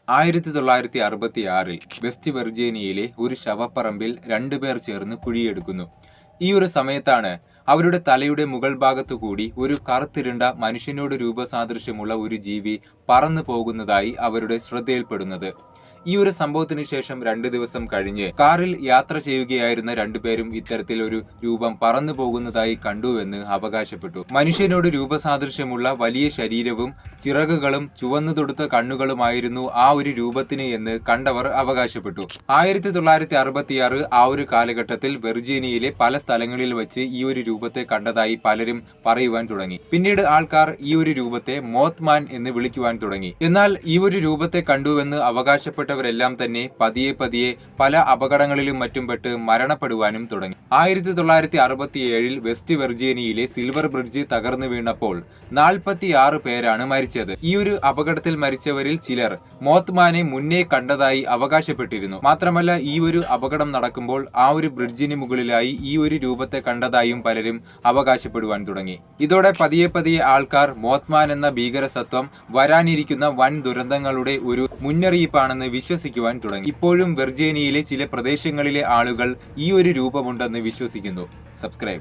1966 west വെർജീനിയയിലെ ഒരു ശവപ്പറമ്പിൽ രണ്ടുപേർ ചേർന്ന് കുഴിയെടുക്കുന്നു. ഈ ഒരു സമയത്താണ് അവരുടെ തലയുടെ മുകൾ ഭാഗത്തുകൂടി ഒരു കറുത്തിരുണ്ട മനുഷ്യനോട് രൂപസാദൃശ്യമുള്ള ഒരു ജീവി പറന്നു പോകുന്നതായി അവരുടെ ശ്രദ്ധയിൽപ്പെടുന്നത്. ഈ ഒരു സംഭവത്തിന് ശേഷം 2 ദിവസം കഴിഞ്ഞ് കാറിൽ യാത്ര ചെയ്യുകയായിരുന്ന രണ്ടുപേരും ഇത്തരത്തിൽ ഒരു രൂപം പറന്നു പോകുന്നതായി കണ്ടുവെന്ന് അവകാശപ്പെട്ടു. മനുഷ്യനോട് രൂപസാദൃശ്യമുള്ള വലിയ ശരീരവും ചിറകുകളും ചുവന്നു തൊടുത്ത കണ്ണുകളുമായിരുന്നു ആ ഒരു രൂപത്തിന് എന്ന് കണ്ടവർ അവകാശപ്പെട്ടു. 1966 ആ ഒരു കാലഘട്ടത്തിൽ വെർജീനിയയിലെ പല സ്ഥലങ്ങളിൽ വെച്ച് ഈ ഒരു രൂപത്തെ കണ്ടതായി പലരും പറയുവാൻ തുടങ്ങി. പിന്നീട് ആൾക്കാർ ഈ ഒരു രൂപത്തെ മോത്ത്മാൻ എന്ന് വിളിക്കുവാൻ തുടങ്ങി. എന്നാൽ ഈ ഒരു രൂപത്തെ കണ്ടുവെന്ന് അവകാശപ്പെട്ട െല്ലാം തന്നെ പതിയെ പല അപകടങ്ങളിലും മറ്റും പെട്ട് മരണപ്പെടുവാനും തുടങ്ങി. 1967 വെസ്റ്റ് വെർജീനിയയിലെ സിൽവർ ബ്രിഡ്ജ് തകർന്നു വീണപ്പോൾ 46 പേരാണ് മരിച്ചത്. ഈ ഒരു അപകടത്തിൽ മരിച്ചവരിൽ ചിലർ മോത്ത്മാനെ മുന്നേ കണ്ടതായി അവകാശപ്പെട്ടിരുന്നു. മാത്രമല്ല ഈ ഒരു അപകടം നടക്കുമ്പോൾ ആ ഒരു ബ്രിഡ്ജിന് മുകളിലായി ഈ ഒരു രൂപത്തെ കണ്ടതായും പലരും അവകാശപ്പെടുവാൻ തുടങ്ങി. ഇതോടെ പതിയെ ആൾക്കാർ മോത്ത്മാൻ എന്ന ഭീകരസത്വം വരാനിരിക്കുന്ന വൻ ദുരന്തങ്ങളുടെ ഒരു മുന്നറിയിപ്പാണെന്ന് വിശ്വസിക്കുവാൻ തുടങ്ങി. ഇപ്പോഴും വെർജീനിയയിലെ ചില പ്രദേശങ്ങളിലെ ആളുകൾ ഈ ഒരു രൂപമുണ്ടെന്ന് വിശ്വസിക്കുന്നു. സബ്സ്ക്രൈബ്.